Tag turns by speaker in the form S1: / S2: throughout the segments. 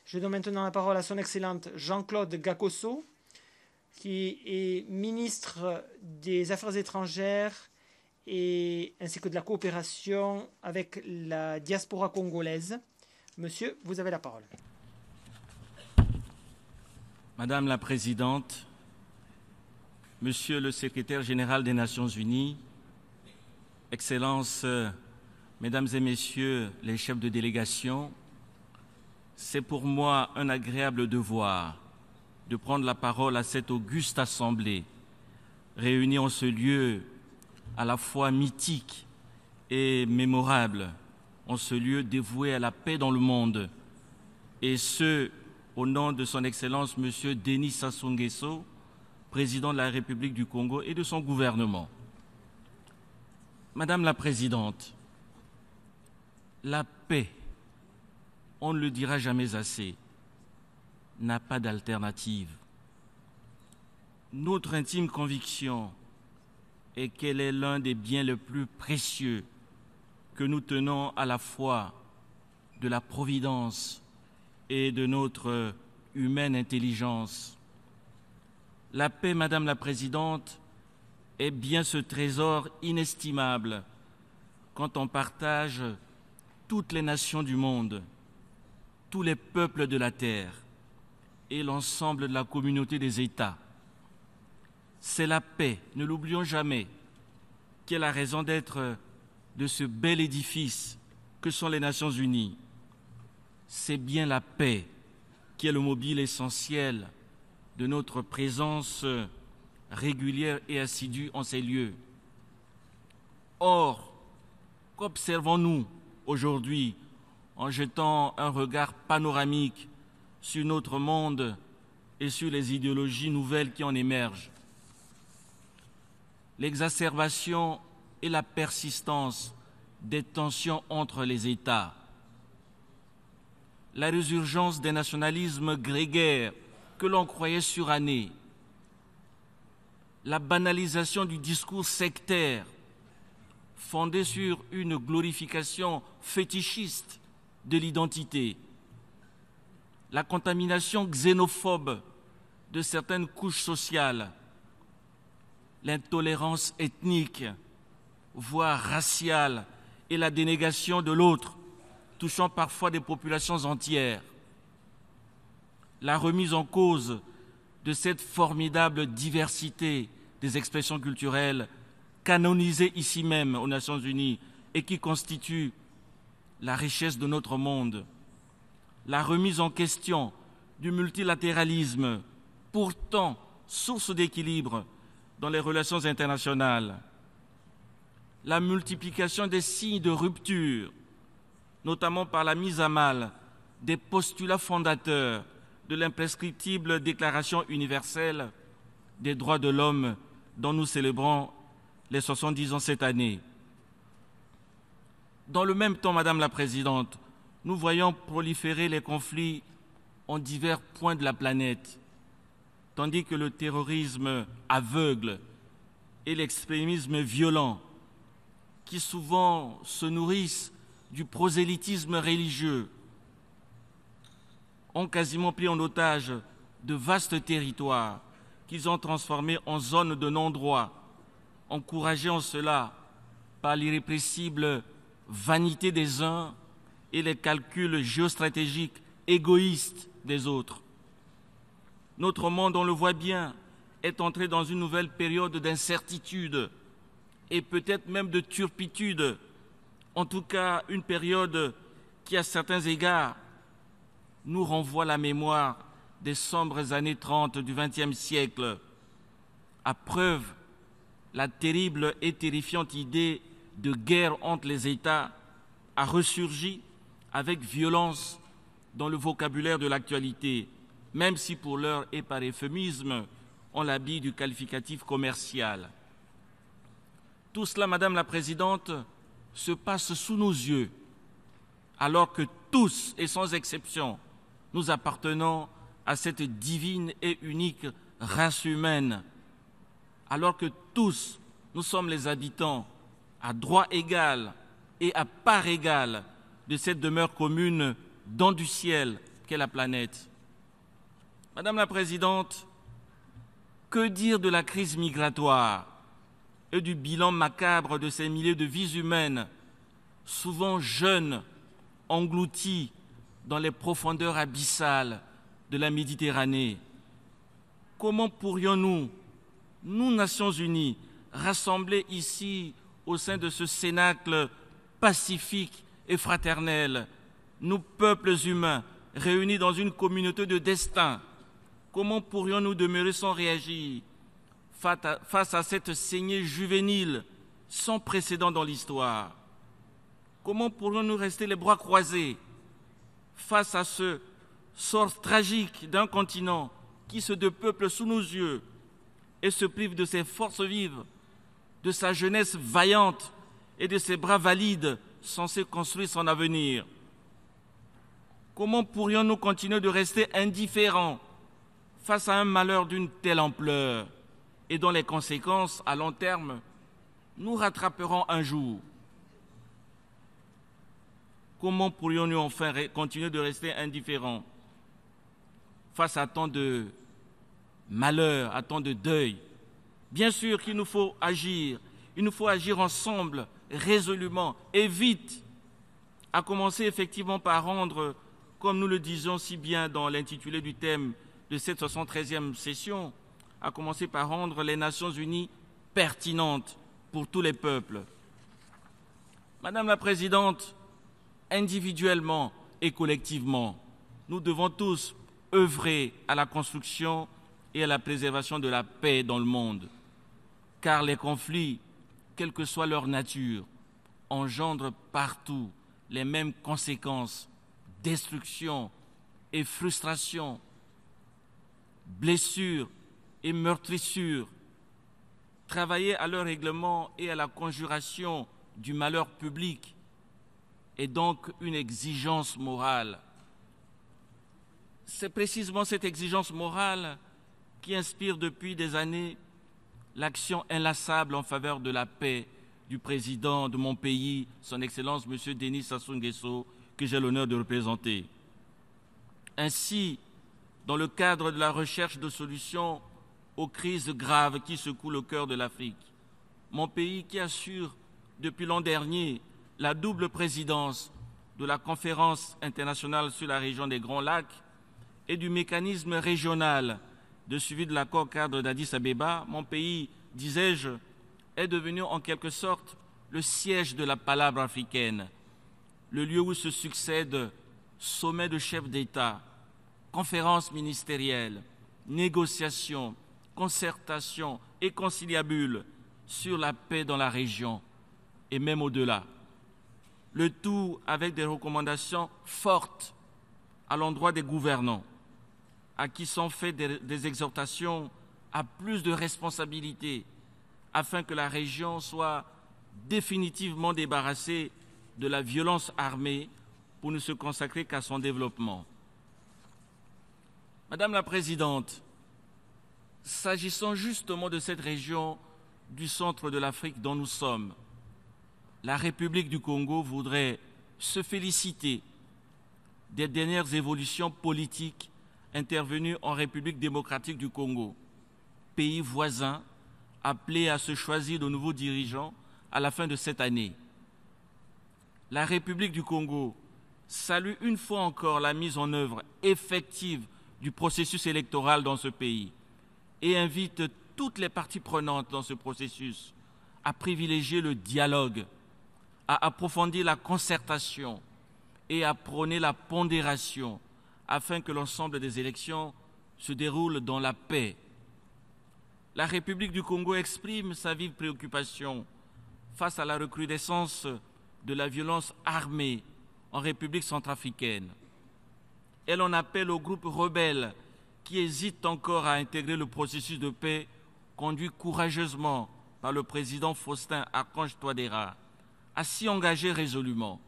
S1: Je donne maintenant la parole à son Excellente Jean-Claude Gakosso, qui est ministre des Affaires étrangères ainsi que de la coopération avec la diaspora congolaise. Monsieur, vous avez la parole.
S2: Madame la Présidente, Monsieur le Secrétaire général des Nations Unies, Excellences, Mesdames et Messieurs les chefs de délégation, c'est pour moi un agréable devoir de prendre la parole à cette auguste assemblée, réunie en ce lieu à la fois mythique et mémorable, en ce lieu dévoué à la paix dans le monde, et ce, au nom de son Excellence M. Denis Sassou Nguesso, président de la République du Congo et de son gouvernement. Madame la Présidente, la paix, on ne le dira jamais assez, n'a pas d'alternative. Notre intime conviction est qu'elle est l'un des biens les plus précieux que nous tenons à la fois de la providence et de notre humaine intelligence. La paix, Madame la Présidente, est bien ce trésor inestimable quand on partage toutes les nations du monde, tous les peuples de la terre et l'ensemble de la communauté des États. C'est la paix, ne l'oublions jamais, qui est la raison d'être de ce bel édifice que sont les Nations Unies. C'est bien la paix qui est le mobile essentiel de notre présence régulière et assidue en ces lieux. Or, qu'observons-nous aujourd'hui en jetant un regard panoramique sur notre monde et sur les idéologies nouvelles qui en émergent? L'exacerbation et la persistance des tensions entre les États, la résurgence des nationalismes grégaires que l'on croyait surannés, la banalisation du discours sectaire fondé sur une glorification fétichiste de l'identité, la contamination xénophobe de certaines couches sociales, l'intolérance ethnique, voire raciale, et la dénégation de l'autre, touchant parfois des populations entières. La remise en cause de cette formidable diversité des expressions culturelles canonisées ici même aux Nations Unies et qui constituent la richesse de notre monde. La remise en question du multilatéralisme, pourtant source d'équilibre dans les relations internationales. La multiplication des signes de rupture, notamment par la mise à mal des postulats fondateurs de l'imprescriptible Déclaration universelle des droits de l'homme dont nous célébrons les 70 ans cette année. Dans le même temps, Madame la Présidente, nous voyons proliférer les conflits en divers points de la planète, tandis que le terrorisme aveugle et l'extrémisme violent, qui souvent se nourrissent du prosélytisme religieux, ont quasiment pris en otage de vastes territoires qu'ils ont transformés en zones de non-droit, encouragés en cela par l'irrépressible vanité des uns et les calculs géostratégiques égoïstes des autres. Notre monde, on le voit bien, est entré dans une nouvelle période d'incertitude et peut-être même de turpitude, en tout cas une période qui, à certains égards, nous renvoie à la mémoire des sombres années 30 du XXe siècle. À preuve, la terrible et terrifiante idée de guerre entre les États a ressurgi avec violence dans le vocabulaire de l'actualité, même si pour l'heure et par euphémisme, on l'habille du qualificatif commercial. Tout cela, Madame la Présidente, se passe sous nos yeux, alors que tous, et sans exception, nous appartenons à cette divine et unique race humaine, alors que tous, nous sommes les habitants à droit égal et à part égale de cette demeure commune, don du ciel, qu'est la planète. Madame la Présidente, que dire de la crise migratoire et du bilan macabre de ces milliers de vies humaines, souvent jeunes, englouties dans les profondeurs abyssales de la Méditerranée? Comment pourrions-nous, nous, Nations Unies, rassemblés ici au sein de ce cénacle pacifique et fraternel, nous, peuples humains, réunis dans une communauté de destin, comment pourrions-nous demeurer sans réagir face à cette saignée juvénile sans précédent dans l'histoire? Comment pourrions-nous rester les bras croisés face à ce sort tragique d'un continent qui se dépeuple sous nos yeux et se prive de ses forces vives, de sa jeunesse vaillante et de ses bras valides censés construire son avenir? Comment pourrions-nous continuer de rester indifférents face à un malheur d'une telle ampleur et dont les conséquences, à long terme, nous rattraperons un jour? Comment pourrions-nous enfin continuer de rester indifférents face à tant de malheur, à tant de deuil? Bien sûr qu'il nous faut agir. Il nous faut agir ensemble, résolument et vite, à commencer effectivement par rendre, comme nous le disions si bien dans l'intitulé du thème de cette 73e session, à commencer par rendre les Nations Unies pertinentes pour tous les peuples. Madame la Présidente, individuellement et collectivement, nous devons tous œuvrer à la construction et à la préservation de la paix dans le monde, car les conflits, quelle que soit leur nature, engendrent partout les mêmes conséquences: destruction et frustration, blessures et meurtrissures. Travailler à leur règlement et à la conjuration du malheur public est donc une exigence morale. C'est précisément cette exigence morale qui inspire depuis des années l'action inlassable en faveur de la paix du président de mon pays, son Excellence M. Denis Sassou Nguesso, que j'ai l'honneur de représenter. Ainsi, dans le cadre de la recherche de solutions aux crises graves qui secouent le cœur de l'Afrique, mon pays, qui assure depuis l'an dernier la double présidence de la conférence internationale sur la région des Grands Lacs et du mécanisme régional de suivi de l'accord cadre d'Addis Abeba, mon pays, disais-je, est devenu en quelque sorte le siège de la palabre africaine, le lieu où se succèdent sommets de chefs d'État, conférences ministérielles, négociations, concertations et conciliabules sur la paix dans la région et même au-delà. Le tout avec des recommandations fortes à l'endroit des gouvernants, à qui sont faites des exhortations à plus de responsabilités afin que la région soit définitivement débarrassée de la violence armée pour ne se consacrer qu'à son développement. Madame la Présidente, s'agissant justement de cette région du centre de l'Afrique dont nous sommes, la République du Congo voudrait se féliciter des dernières évolutions politiques intervenues en République démocratique du Congo, pays voisin appelé à se choisir de nouveaux dirigeants à la fin de cette année. La République du Congo salue une fois encore la mise en œuvre effective du processus électoral dans ce pays et invite toutes les parties prenantes dans ce processus à privilégier le dialogue, à approfondir la concertation et à prôner la pondération afin que l'ensemble des élections se déroulent dans la paix. La République du Congo exprime sa vive préoccupation face à la recrudescence de la violence armée en République centrafricaine. Elle en appelle aux groupes rebelles qui hésitent encore à intégrer le processus de paix conduit courageusement par le président Faustin Archange Touadéra à s'y engager résolument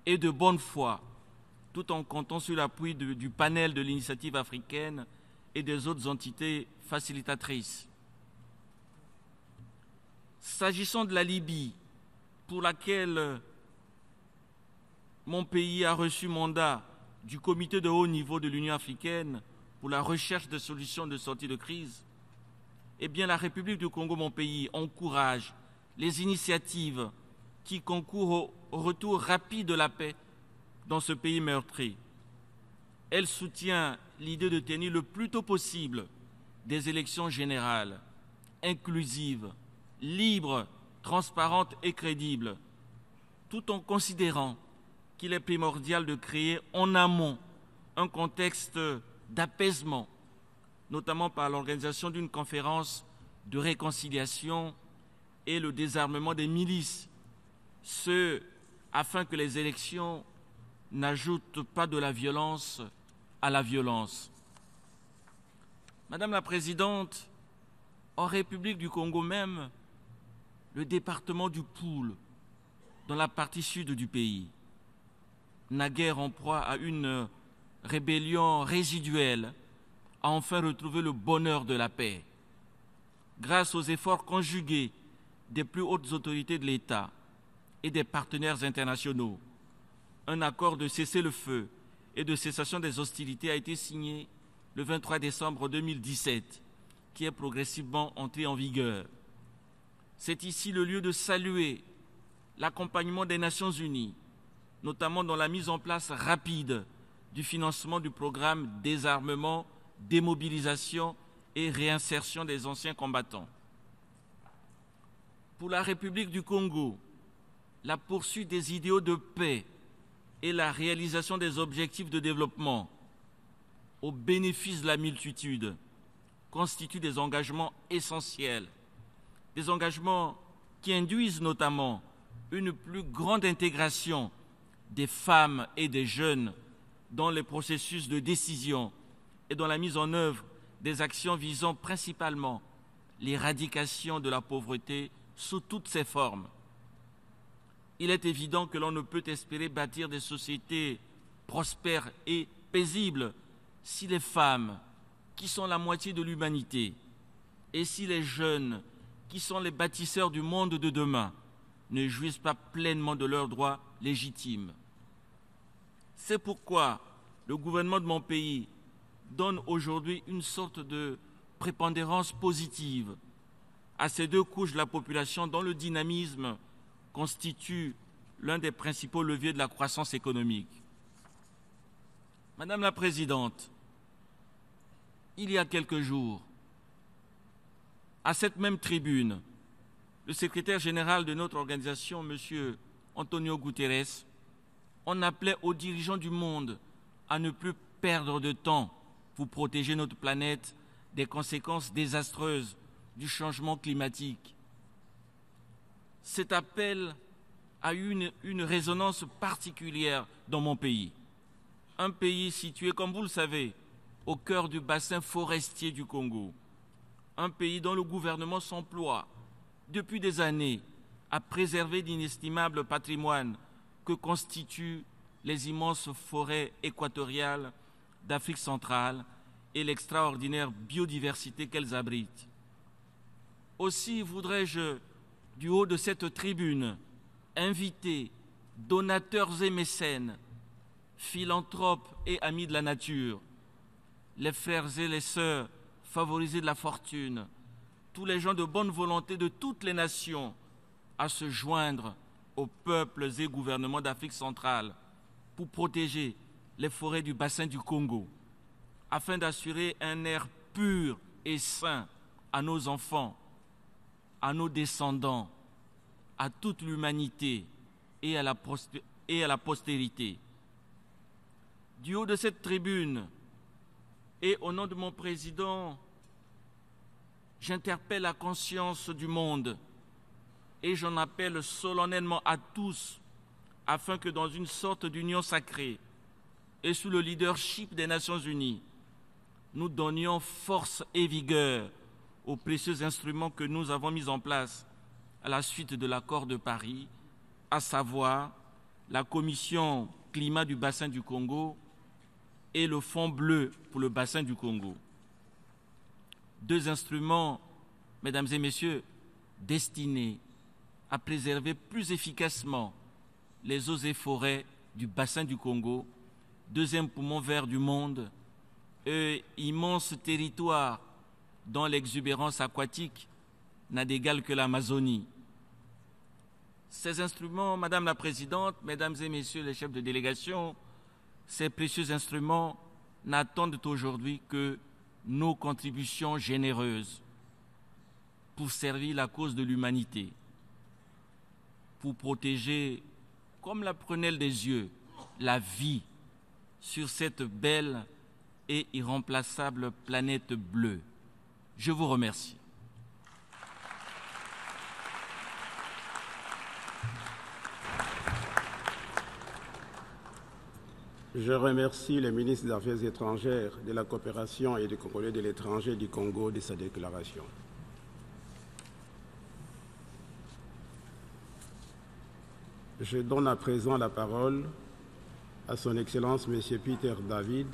S2: et de bonne foi, tout en comptant sur l'appui du panel de l'initiative africaine et des autres entités facilitatrices. S'agissant de la Libye, pour laquelle mon pays a reçu mandat du comité de haut niveau de l'Union africaine pour la recherche de solutions de sortie de crise, eh bien la République du Congo, mon pays, encourage les initiatives qui concourent au retour rapide de la paix dans ce pays meurtri. Elle soutient l'idée de tenir le plus tôt possible des élections générales, inclusives, libres, transparentes et crédibles, tout en considérant qu'il est primordial de créer en amont un contexte d'apaisement, notamment par l'organisation d'une conférence de réconciliation et le désarmement des milices, ce afin que les élections n'ajoutent pas de la violence à la violence. Madame la Présidente, en République du Congo même, le département du Poul, dans la partie sud du pays, naguère en proie à une rébellion résiduelle, a enfin retrouvé le bonheur de la paix. Grâce aux efforts conjugués des plus hautes autorités de l'État et des partenaires internationaux, un accord de cessez-le-feu et de cessation des hostilités a été signé le 23 décembre 2017, qui est progressivement entré en vigueur. C'est ici le lieu de saluer l'accompagnement des Nations Unies, notamment dans la mise en place rapide du financement du programme désarmement, démobilisation et réinsertion des anciens combattants. Pour la République du Congo, la poursuite des idéaux de paix et la réalisation des objectifs de développement au bénéfice de la multitude constituent des engagements essentiels, des engagements qui induisent notamment une plus grande intégration des femmes et des jeunes dans les processus de décision et dans la mise en œuvre des actions visant principalement l'éradication de la pauvreté sous toutes ses formes. Il est évident que l'on ne peut espérer bâtir des sociétés prospères et paisibles si les femmes, qui sont la moitié de l'humanité, et si les jeunes, qui sont les bâtisseurs du monde de demain, ne jouissent pas pleinement de leurs droits légitimes. C'est pourquoi le gouvernement de mon pays donne aujourd'hui une sorte de prépondérance positive à ces deux couches de la population dont le dynamisme constitue l'un des principaux leviers de la croissance économique. Madame la Présidente, il y a quelques jours, à cette même tribune, le secrétaire général de notre organisation, M. Antonio Guterres, on appelait aux dirigeants du monde à ne plus perdre de temps pour protéger notre planète des conséquences désastreuses du changement climatique. Cet appel a eu une résonance particulière dans mon pays. Un pays situé, comme vous le savez, au cœur du bassin forestier du Congo. Un pays dont le gouvernement s'emploie depuis des années à préserver l'inestimable patrimoine que constituent les immenses forêts équatoriales d'Afrique centrale et l'extraordinaire biodiversité qu'elles abritent. Aussi voudrais-je, du haut de cette tribune, inviter donateurs et mécènes, philanthropes et amis de la nature, les frères et les sœurs favorisés de la fortune, tous les gens de bonne volonté de toutes les nations à se joindre aux peuples et gouvernements d'Afrique centrale pour protéger les forêts du bassin du Congo, afin d'assurer un air pur et sain à nos enfants, à nos descendants, à toute l'humanité et à la postérité. Du haut de cette tribune et au nom de mon président, j'interpelle la conscience du monde et j'en appelle solennellement à tous afin que dans une sorte d'union sacrée et sous le leadership des Nations Unies, nous donnions force et vigueur aux précieux instruments que nous avons mis en place à la suite de l'accord de Paris, à savoir la Commission climat du bassin du Congo et le Fonds bleu pour le bassin du Congo. Deux instruments, mesdames et messieurs, destinés à préserver plus efficacement les eaux et forêts du bassin du Congo deuxième poumon vert du monde, immense territoire dont l'exubérance aquatique n'a d'égal que l'Amazonie. Ces instruments, Madame la Présidente, Mesdames et Messieurs les chefs de délégation, ces précieux instruments n'attendent aujourd'hui que nos contributions généreuses pour servir la cause de l'humanité, pour protéger, comme la prunelle des yeux, la vie sur cette belle et irremplaçable planète bleue. Je vous remercie.
S3: Je remercie le ministre des Affaires étrangères, de la coopération et du Congolais de l'étranger du Congo de sa déclaration. Je donne à présent la parole à son Excellence M. Peter David,